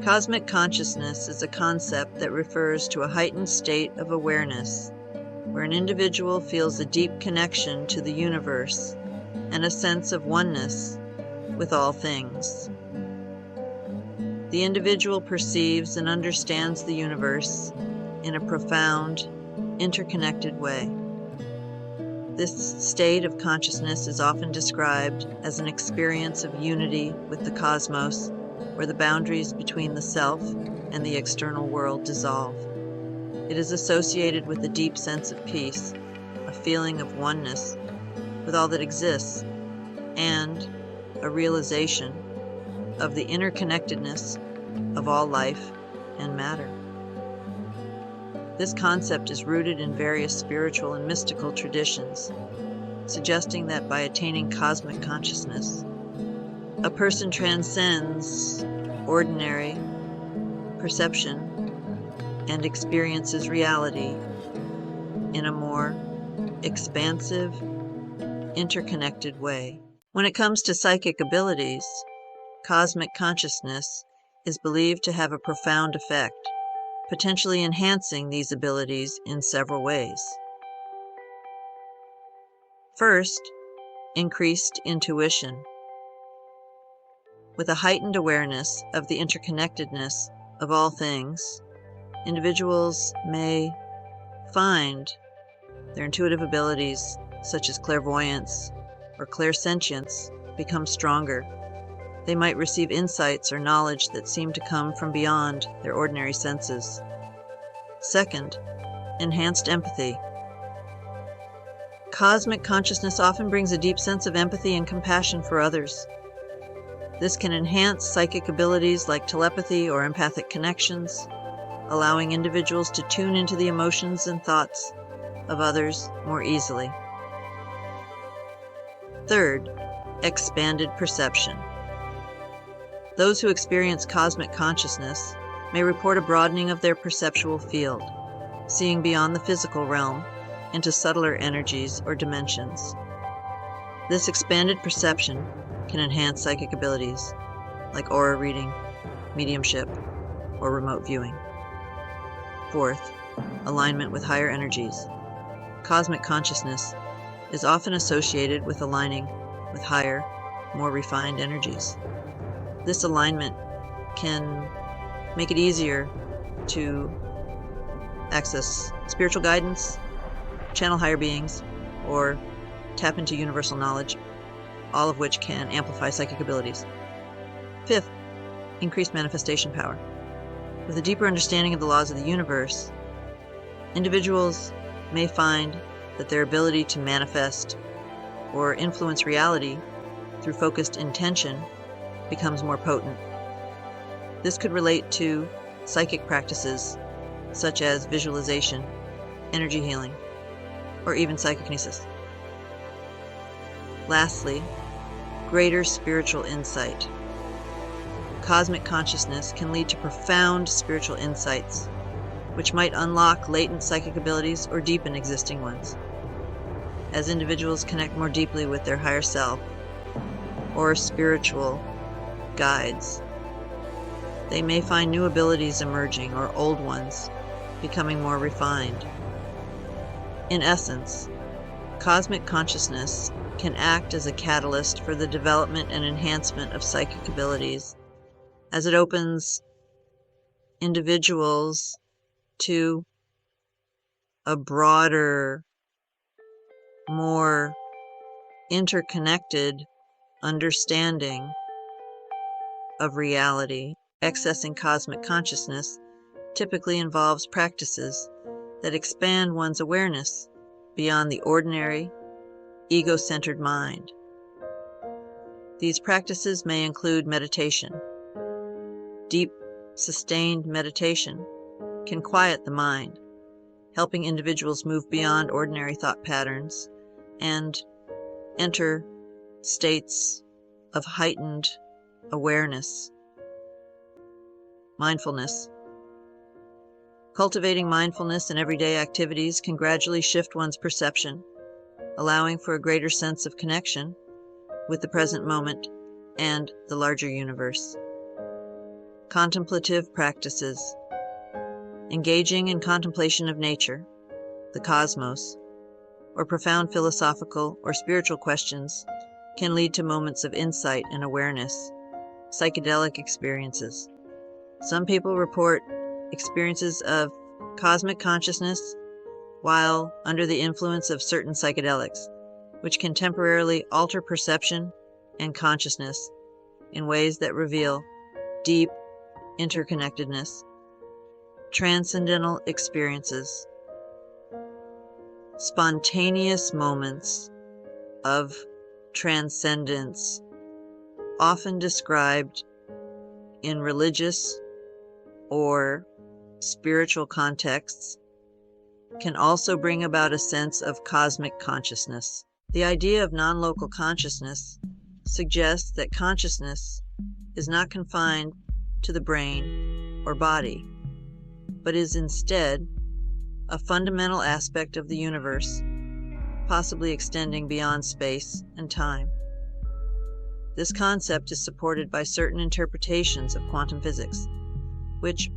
Cosmic consciousness is a concept that refers to a heightened state of awareness, where an individual feels a deep connection to the universe and a sense of oneness with all things. The individual perceives and understands the universe in a profound, interconnected way. This state of consciousness is often described as an experience of unity with the cosmos, where the boundaries between the self and the external world dissolve. It is associated with a deep sense of peace, a feeling of oneness with all that exists, and a realization of the interconnectedness of all life and matter. This concept is rooted in various spiritual and mystical traditions, suggesting that by attaining cosmic consciousness, a person transcends ordinary perception and experiences reality in a more expansive, interconnected way. When it comes to psychic abilities, cosmic consciousness is believed to have a profound effect, potentially enhancing these abilities in several ways. First, increased intuition. With a heightened awareness of the interconnectedness of all things, individuals may find their intuitive abilities, such as clairvoyance or clairsentience, become stronger. They might receive insights or knowledge that seem to come from beyond their ordinary senses. Second, enhanced empathy. Cosmic consciousness often brings a deep sense of empathy and compassion for others. This can enhance psychic abilities like telepathy or empathic connections, allowing individuals to tune into the emotions and thoughts of others more easily. Third, expanded perception. Those who experience cosmic consciousness may report a broadening of their perceptual field, seeing beyond the physical realm into subtler energies or dimensions. This expanded perception can enhance psychic abilities like aura reading, mediumship, or remote viewing. Fourth, alignment with higher energies. Cosmic consciousness is often associated with aligning with higher, more refined energies. This alignment can make it easier to access spiritual guidance, channel higher beings, or tap into universal knowledge, all of which can amplify psychic abilities. Fifth, increased manifestation power. With a deeper understanding of the laws of the universe, individuals may find that their ability to manifest or influence reality through focused intention becomes more potent. This could relate to psychic practices such as visualization, energy healing, or even psychokinesis. Lastly, greater spiritual insight. Cosmic consciousness can lead to profound spiritual insights, which might unlock latent psychic abilities or deepen existing ones. As individuals connect more deeply with their higher self or spiritual guides, they may find new abilities emerging or old ones becoming more refined. In essence, cosmic consciousness can act as a catalyst for the development and enhancement of psychic abilities, as it opens individuals to a broader, more interconnected understanding of reality. Accessing cosmic consciousness typically involves practices that expand one's awareness beyond the ordinary, ego-centered mind. These practices may include meditation. Deep, sustained meditation can quiet the mind, helping individuals move beyond ordinary thought patterns and enter states of heightened awareness. Mindfulness. Cultivating mindfulness in everyday activities can gradually shift one's perception, allowing for a greater sense of connection with the present moment and the larger universe. Contemplative practices. Engaging in contemplation of nature, the cosmos, or profound philosophical or spiritual questions can lead to moments of insight and awareness, psychedelic experiences. Some people report experiences of cosmic consciousness while under the influence of certain psychedelics, which can temporarily alter perception and consciousness in ways that reveal deep interconnectedness. Transcendental experiences. Spontaneous moments of transcendence, often described in religious or spiritual contexts, can also bring about a sense of cosmic consciousness. The idea of non-local consciousness suggests that consciousness is not confined to the brain or body, but is instead a fundamental aspect of the universe, possibly extending beyond space and time. This concept is supported by certain interpretations of quantum physics, which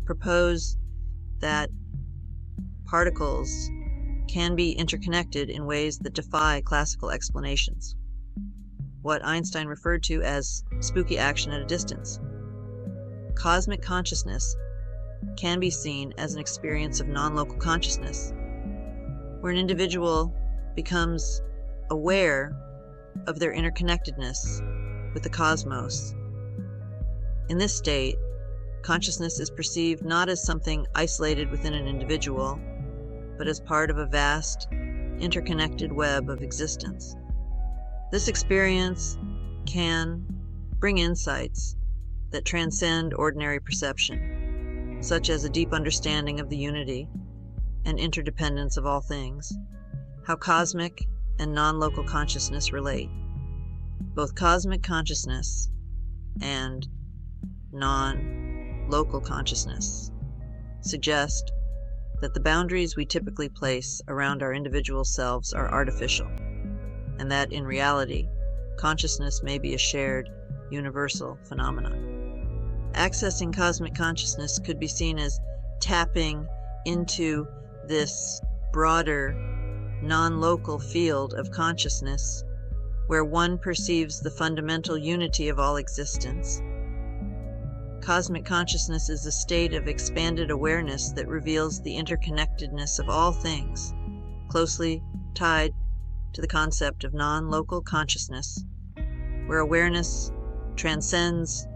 propose that particles can be interconnected in ways that defy classical explanations, what Einstein referred to as spooky action at a distance. Cosmic consciousness can be seen as an experience of non-local consciousness, where an individual becomes aware of their interconnectedness with the cosmos. In this state, consciousness is perceived not as something isolated within an individual, but as part of a vast, interconnected web of existence. This experience can bring insights that transcend ordinary perception, such as a deep understanding of the unity and interdependence of all things, how cosmic and non-local consciousness relate. Both cosmic consciousness and non-local consciousness suggest that the boundaries we typically place around our individual selves are artificial, and that in reality, consciousness may be a shared, universal phenomenon. Accessing cosmic consciousness could be seen as tapping into this broader, non-local field of consciousness where one perceives the fundamental unity of all existence. Cosmic consciousness is a state of expanded awareness that reveals the interconnectedness of all things, closely tied to the concept of non-local consciousness, where awareness transcends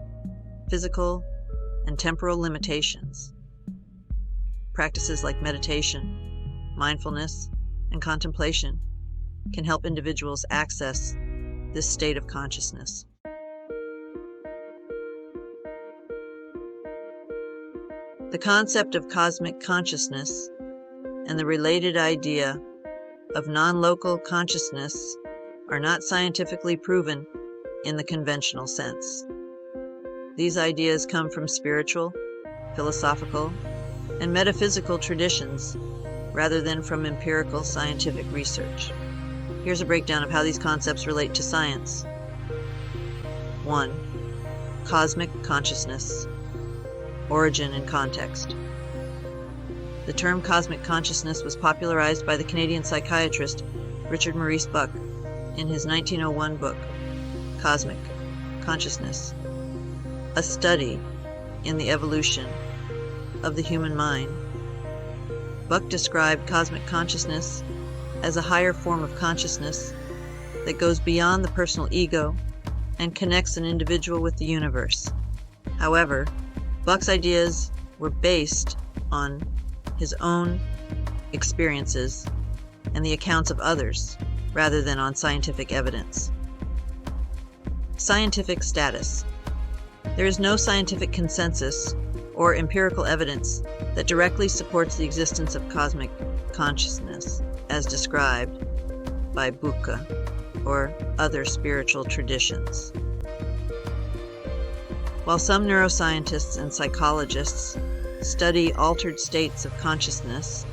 physical and temporal limitations. Practices like meditation, mindfulness, and contemplation can help individuals access this state of consciousness. The concept of cosmic consciousness and the related idea of non-local consciousness are not scientifically proven in the conventional sense. These ideas come from spiritual, philosophical, and metaphysical traditions rather than from empirical scientific research. Here's a breakdown of how these concepts relate to science. 1. Cosmic consciousness. Origin and context. The term cosmic consciousness was popularized by the Canadian psychiatrist Richard Maurice Buck in his 1901 book, Cosmic Consciousness, a study in the evolution of the human mind. Buck described cosmic consciousness as a higher form of consciousness that goes beyond the personal ego and connects an individual with the universe. However, Buck's ideas were based on his own experiences and the accounts of others, rather than on scientific evidence. Scientific status. There is no scientific consensus or empirical evidence that directly supports the existence of cosmic consciousness, as described by Buddha or other spiritual traditions. While some neuroscientists and psychologists study altered states of consciousness,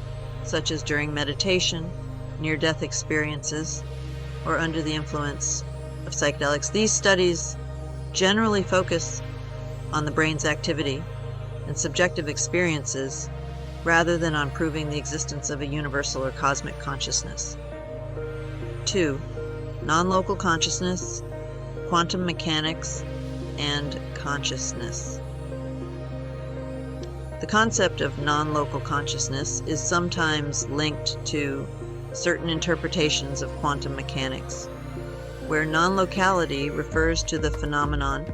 such as during meditation, near-death experiences, or under the influence of psychedelics, these studies generally focus on the brain's activity and subjective experiences rather than on proving the existence of a universal or cosmic consciousness. 2. Non-local consciousness, quantum mechanics, and consciousness. The concept of non-local consciousness is sometimes linked to certain interpretations of quantum mechanics, where non-locality refers to the phenomenon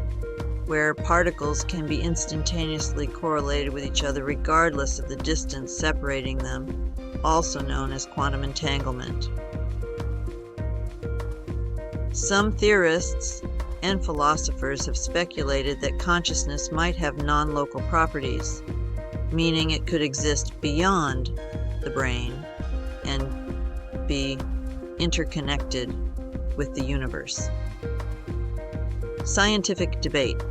where particles can be instantaneously correlated with each other regardless of the distance separating them, also known as quantum entanglement. Some theorists and philosophers have speculated that consciousness might have non-local properties, meaning it could exist beyond the brain and be interconnected with the universe. Scientific debate.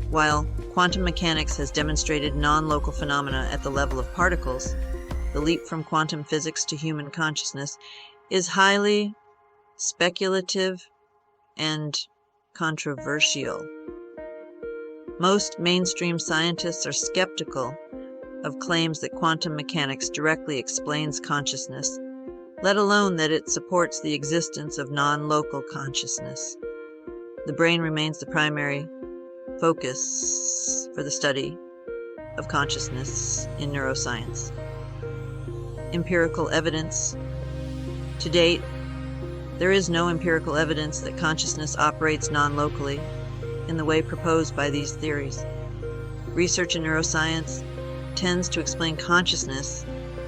While quantum mechanics has demonstrated non-local phenomena at the level of particles, the leap from quantum physics to human consciousness is highly speculative and controversial. Most mainstream scientists are skeptical of claims that quantum mechanics directly explains consciousness, let alone that it supports the existence of non-local consciousness. The brain remains the primary focus for the study of consciousness in neuroscience. Empirical evidence. To date, there is no empirical evidence that consciousness operates non-locally in the way proposed by these theories. Research in neuroscience tends to explain consciousness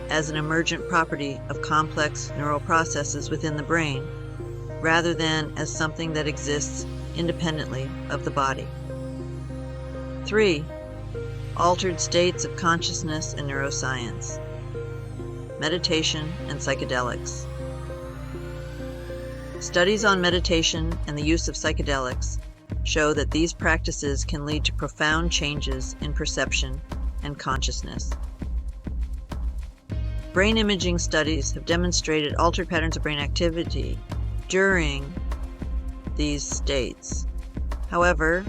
as an emergent property of complex neural processes within the brain, rather than as something that exists independently of the body. 3. Altered states of consciousness and neuroscience. Meditation and psychedelics. Studies on meditation and the use of psychedelics show that these practices can lead to profound changes in perception and consciousness. Brain imaging studies have demonstrated altered patterns of brain activity during these states. However,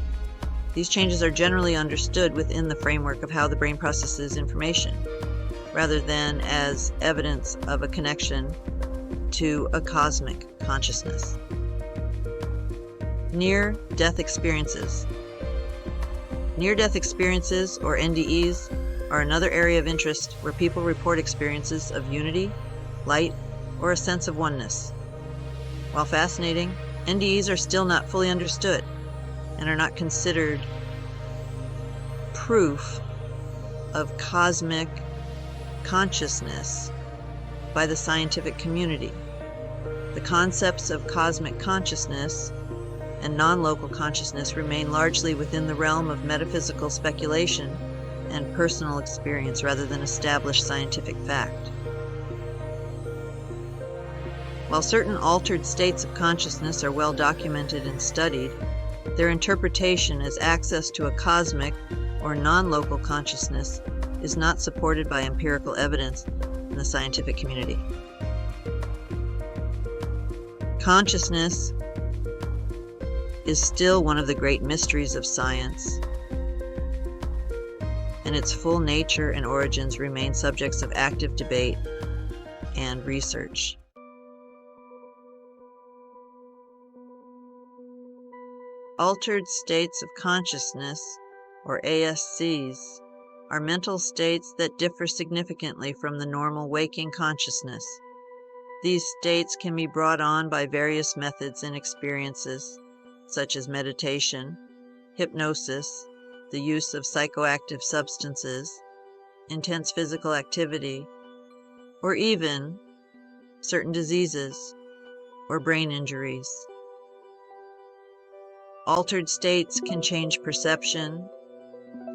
these changes are generally understood within the framework of how the brain processes information, rather than as evidence of a connection to a cosmic consciousness. Near-death experiences. Near-death experiences, or NDEs, are another area of interest where people report experiences of unity, light, or a sense of oneness. While fascinating, NDEs are still not fully understood and are not considered proof of cosmic consciousness by the scientific community. The concepts of cosmic consciousness and non-local consciousness remain largely within the realm of metaphysical speculation and personal experience rather than established scientific fact. While certain altered states of consciousness are well documented and studied, their interpretation as access to a cosmic or non-local consciousness is not supported by empirical evidence in the scientific community. Consciousness is still one of the great mysteries of science, and its full nature and origins remain subjects of active debate and research. Altered states of consciousness, or ASCs, are mental states that differ significantly from the normal waking consciousness. These states can be brought on by various methods and experiences, such as meditation, hypnosis, the use of psychoactive substances, intense physical activity, or even certain diseases or brain injuries. Altered states can change perception,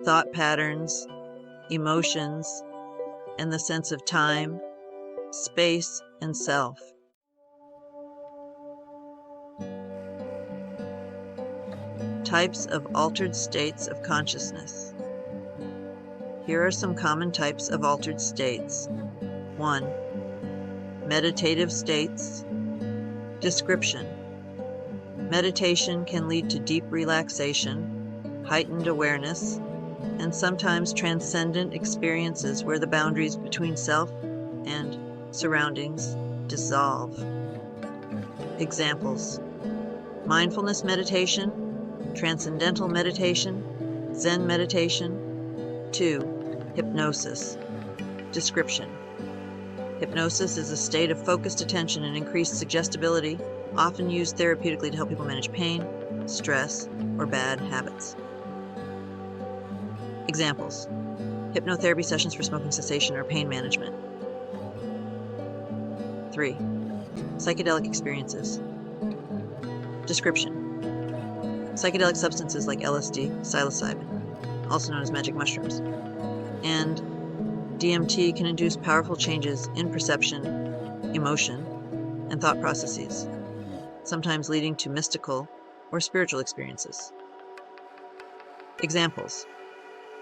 thought patterns, emotions, and the sense of time, space, and self. Types of altered states of consciousness. Here are some common types of altered states. 1. Meditative states. Description. Meditation can lead to deep relaxation, heightened awareness, and sometimes transcendent experiences where the boundaries between self and surroundings dissolve. Examples: mindfulness meditation, transcendental meditation, Zen meditation. 2. Hypnosis. Description: hypnosis is a state of focused attention and increased suggestibility, often used therapeutically to help people manage pain, stress, or bad habits. Examples: hypnotherapy sessions for smoking cessation or pain management. 3. Psychedelic experiences. Description: psychedelic substances like LSD, psilocybin, also known as magic mushrooms, and DMT can induce powerful changes in perception, emotion, and thought processes, sometimes leading to mystical or spiritual experiences. Examples: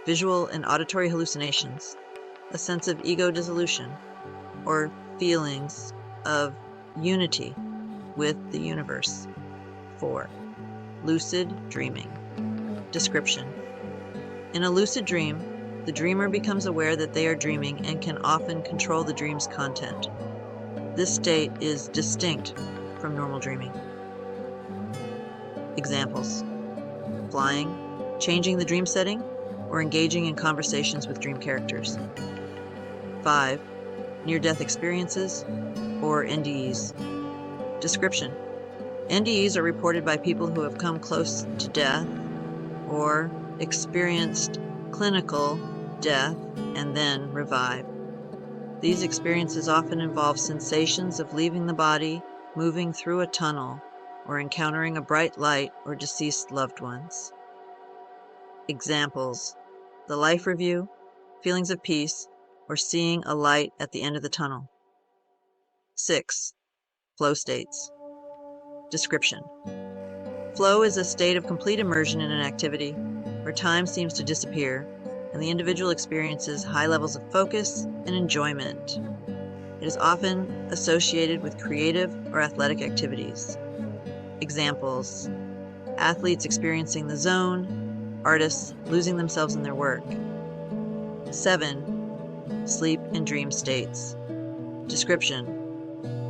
visual and auditory hallucinations, a sense of ego dissolution, or feelings of unity with the universe. 4. Lucid dreaming. Description: in a lucid dream, the dreamer becomes aware that they are dreaming and can often control the dream's content. This state is distinct from normal dreaming. Examples: flying, changing the dream setting, or engaging in conversations with dream characters. 5. Near-death experiences, or NDEs. Description: NDEs are reported by people who have come close to death or experienced clinical death and then revive. These experiences often involve sensations of leaving the body, moving through a tunnel, or encountering a bright light or deceased loved ones. Examples: the life review, feelings of peace, or seeing a light at the end of the tunnel. 6. Flow states. Description: flow is a state of complete immersion in an activity where time seems to disappear and the individual experiences high levels of focus and enjoyment. It is often associated with creative or athletic activities. Examples: athletes experiencing the zone, artists losing themselves in their work. 7. Sleep and dream states. Description: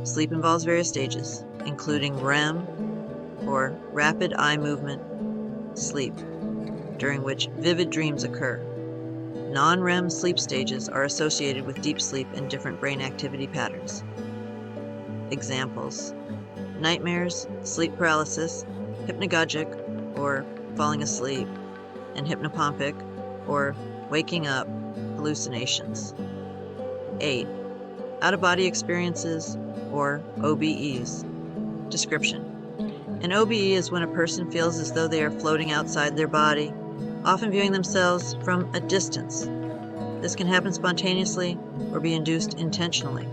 sleep involves various stages, including REM, or rapid eye movement sleep, during which vivid dreams occur. Non-REM sleep stages are associated with deep sleep and different brain activity patterns. Examples: nightmares, sleep paralysis, hypnagogic, or falling asleep, and hypnopompic, or waking up, hallucinations. 8. Out-of-body experiences, or OBEs. Description: an OBE is when a person feels as though they are floating outside their body, often viewing themselves from a distance. This can happen spontaneously or be induced intentionally.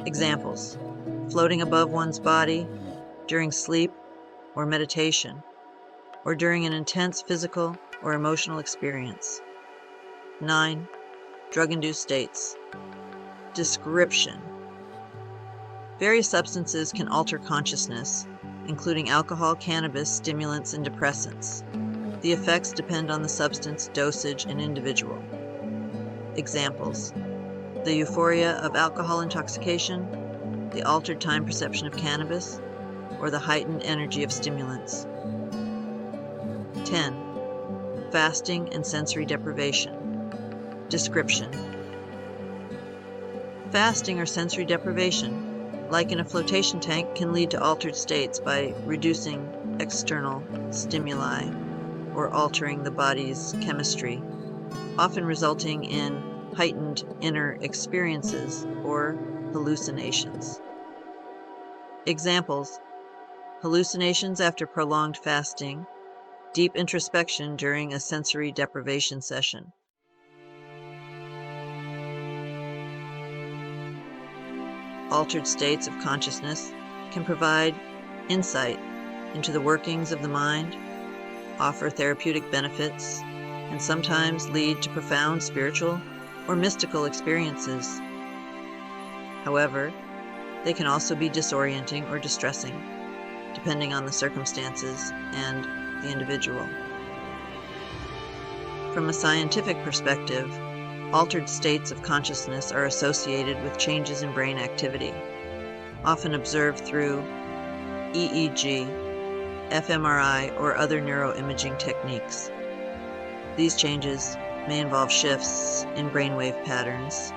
Examples: floating above one's body during sleep or meditation, or during an intense physical or emotional experience. 9. Drug-induced states. Description: various substances can alter consciousness, including alcohol, cannabis, stimulants, and depressants. The effects depend on the substance, dosage, and individual. Examples: the euphoria of alcohol intoxication, the altered time perception of cannabis, or the heightened energy of stimulants. 10. Fasting and sensory deprivation. Description: fasting or sensory deprivation, like in a flotation tank, can lead to altered states by reducing external stimuli or altering the body's chemistry, often resulting in heightened inner experiences or hallucinations. Examples: hallucinations after prolonged fasting, deep introspection during a sensory deprivation session. Altered states of consciousness can provide insight into the workings of the mind, offer therapeutic benefits, and sometimes lead to profound spiritual or mystical experiences. However, they can also be disorienting or distressing, depending on the circumstances and the individual. From a scientific perspective, altered states of consciousness are associated with changes in brain activity, often observed through EEG, fMRI, or other neuroimaging techniques. These changes may involve shifts in brainwave patterns,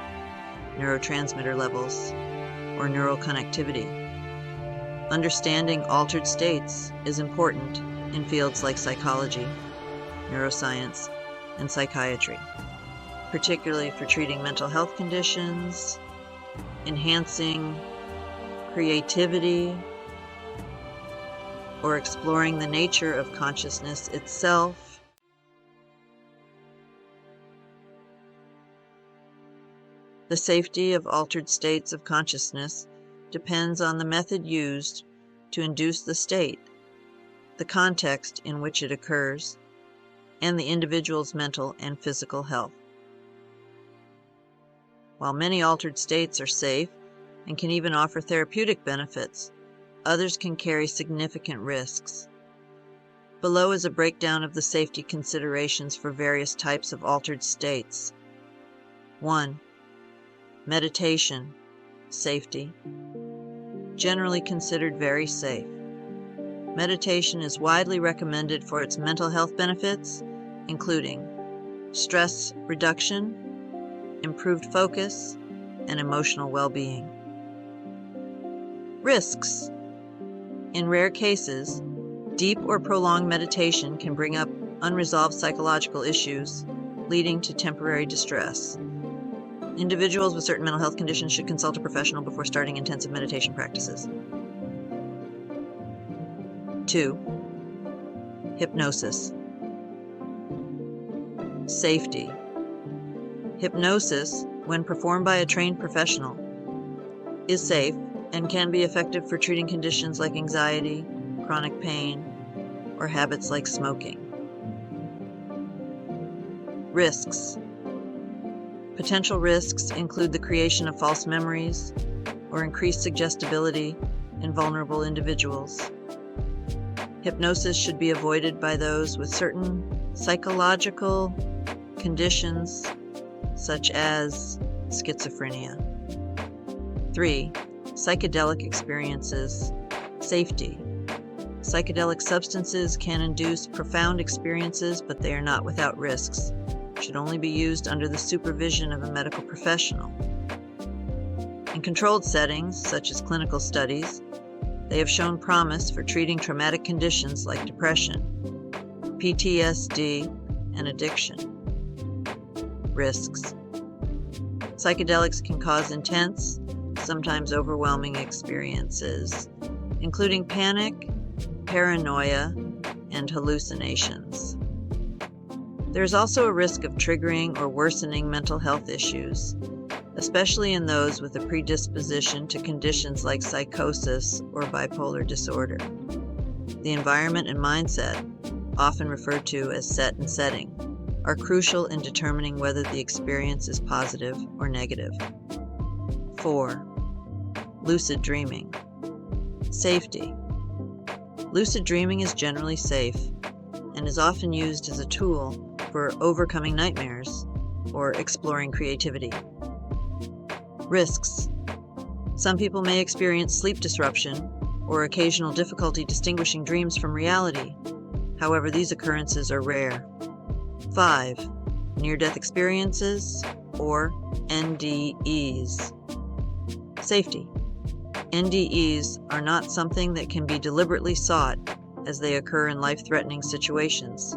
neurotransmitter levels, or neural connectivity. Understanding altered states is important in fields like psychology, neuroscience, and psychiatry, particularly for treating mental health conditions, enhancing creativity, or exploring the nature of consciousness itself. The safety of altered states of consciousness depends on the method used to induce the state, the context in which it occurs, and the individual's mental and physical health. While many altered states are safe and can even offer therapeutic benefits, others can carry significant risks. Below is a breakdown of the safety considerations for various types of altered states. 1. Meditation, safety. Generally considered very safe. Meditation is widely recommended for its mental health benefits, including stress reduction, improved focus, and emotional well-being. Risks. In rare cases, deep or prolonged meditation can bring up unresolved psychological issues, leading to temporary distress. Individuals with certain mental health conditions should consult a professional before starting intensive meditation practices. 2. Hypnosis. Safety. Hypnosis, when performed by a trained professional, is safe and can be effective for treating conditions like anxiety, chronic pain, or habits like smoking. Risks. Potential risks include the creation of false memories or increased suggestibility in vulnerable individuals. Hypnosis should be avoided by those with certain psychological conditions such as schizophrenia. 3. Psychedelic experiences. Safety. Psychedelic substances can induce profound experiences, but they are not without risks. Should only be used under the supervision of a medical professional. In controlled settings, such as clinical studies, they have shown promise for treating traumatic conditions like depression, PTSD, and addiction. Risks. Psychedelics can cause intense, sometimes overwhelming experiences, including panic, paranoia, and hallucinations. There is also a risk of triggering or worsening mental health issues, especially in those with a predisposition to conditions like psychosis or bipolar disorder. The environment and mindset, often referred to as set and setting, are crucial in determining whether the experience is positive or negative. 4. Lucid dreaming. Safety. Lucid dreaming is generally safe and is often used as a tool for overcoming nightmares or exploring creativity. Risks. Some people may experience sleep disruption or occasional difficulty distinguishing dreams from reality. However, these occurrences are rare. 5. Near-death experiences, or NDEs. Safety. NDEs are not something that can be deliberately sought, as they occur in life-threatening situations.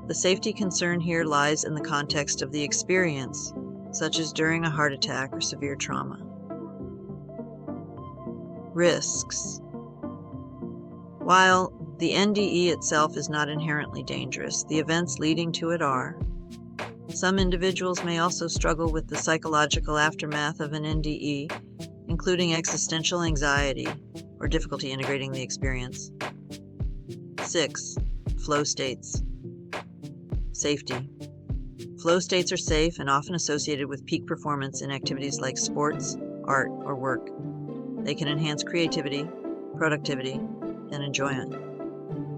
The safety concern here lies in the context of the experience, such as during a heart attack or severe trauma. Risks. While the NDE itself is not inherently dangerous, the events leading to it are. Some individuals may also struggle with the psychological aftermath of an NDE, including existential anxiety or difficulty integrating the experience. 6. Flow states. Safety. Flow states are safe and often associated with peak performance in activities like sports, art, or work. They can enhance creativity, productivity, and enjoyment.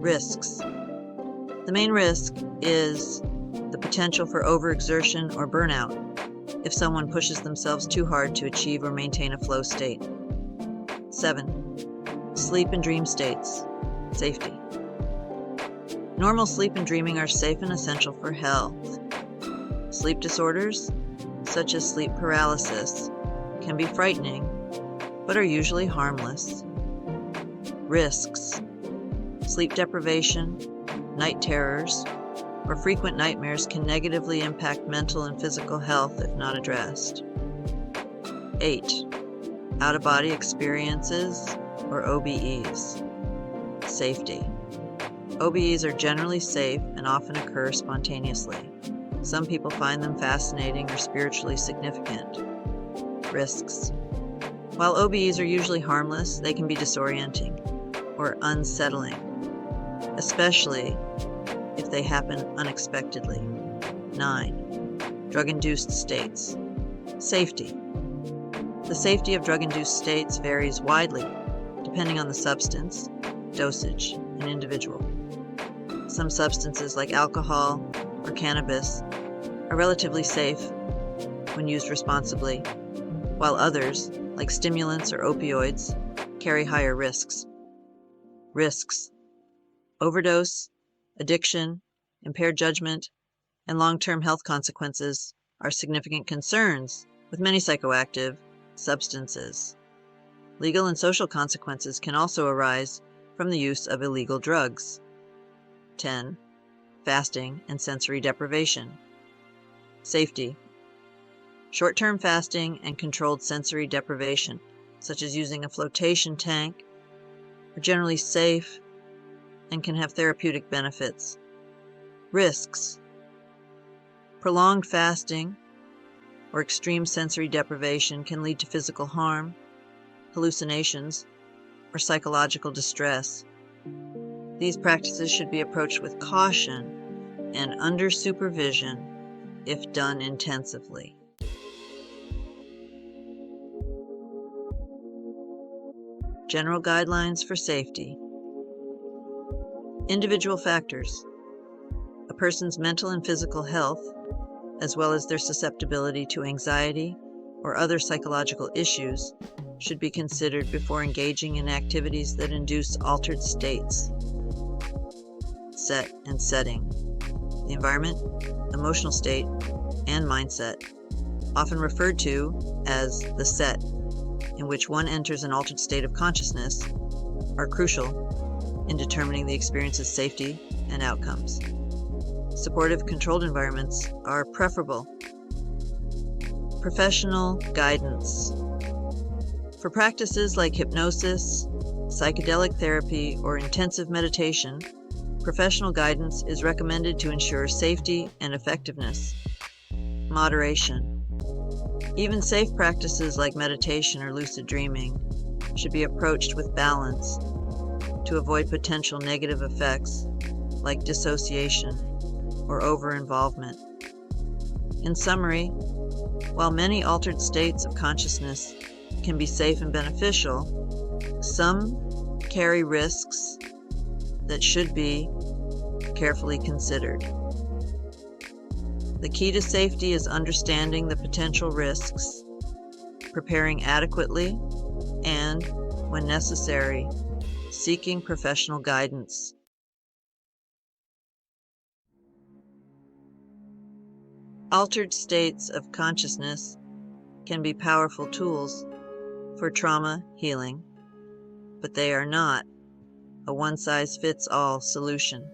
Risks. The main risk is the potential for overexertion or burnout if someone pushes themselves too hard to achieve or maintain a flow state. 7. Sleep and dream states. Safety. Normal sleep and dreaming are safe and essential for health. Sleep disorders, such as sleep paralysis, can be frightening, but are usually harmless. Risks. Sleep deprivation, night terrors, or frequent nightmares can negatively impact mental and physical health if not addressed. 8. Out-of-body experiences, or OBEs. Safety. OBEs are generally safe and often occur spontaneously. Some people find them fascinating or spiritually significant. Risks. While OBEs are usually harmless, they can be disorienting or unsettling, especially if they happen unexpectedly. 9. Drug-induced states. Safety. The safety of drug-induced states varies widely, depending on the substance, dosage, and individual. Some substances like alcohol or cannabis are relatively safe when used responsibly, while others, like stimulants or opioids, carry higher risks. Risks. Overdose, addiction, impaired judgment, and long-term health consequences are significant concerns with many psychoactive substances. Legal and social consequences can also arise from the use of illegal drugs. 10. Fasting and sensory deprivation. Safety. Short-term fasting and controlled sensory deprivation, such as using a flotation tank, are generally safe and can have therapeutic benefits. Risks. Prolonged fasting or extreme sensory deprivation can lead to physical harm, hallucinations, or psychological distress. These practices should be approached with caution and under supervision if done intensively. General guidelines for safety. Individual factors. A person's mental and physical health, as well as their susceptibility to anxiety or other psychological issues, should be considered before engaging in activities that induce altered states. Set and setting. The environment, emotional state, and mindset, often referred to as the set, in which one enters an altered state of consciousness, are crucial in determining the experience's safety and outcomes. Supportive, controlled environments are preferable. Professional guidance. For practices like hypnosis, psychedelic therapy, or intensive meditation, professional guidance is recommended to ensure safety and effectiveness. Moderation. Even safe practices like meditation or lucid dreaming should be approached with balance to avoid potential negative effects like dissociation or over-involvement. In summary, while many altered states of consciousness can be safe and beneficial, some carry risks that should be carefully considered. The key to safety is understanding the potential risks, preparing adequately, and, when necessary, seeking professional guidance. Altered states of consciousness can be powerful tools for trauma healing, but they are not a one-size-fits-all solution.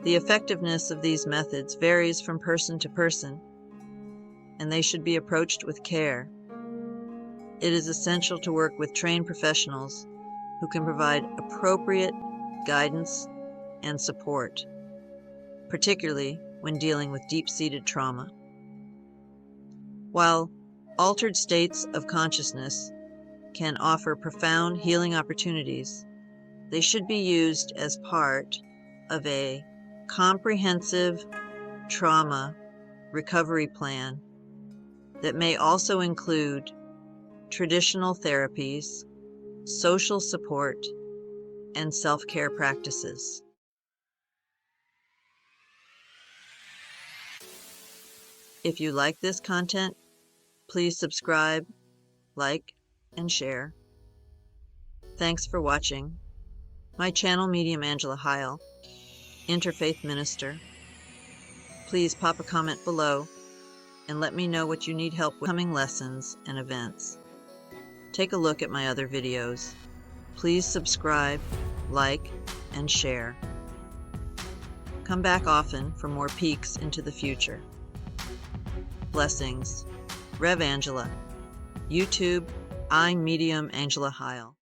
The effectiveness of these methods varies from person to person, and they should be approached with care. It is essential to work with trained professionals who can provide appropriate guidance and support, particularly when dealing with deep-seated trauma. While altered states of consciousness can offer profound healing opportunities, they should be used as part of a comprehensive trauma recovery plan that may also include traditional therapies, social support, and self-care practices. If you like this content, please subscribe, like, and share. Thanks for watching. My channel medium Angela Heil, interfaith minister. Please pop a comment below and let me know what you need help with coming lessons and events. Take a look at my other videos. Please subscribe, like, and share. Come back often for more peeks into the future. Blessings. Rev Angela. YouTube, I'm Medium Angela Heil.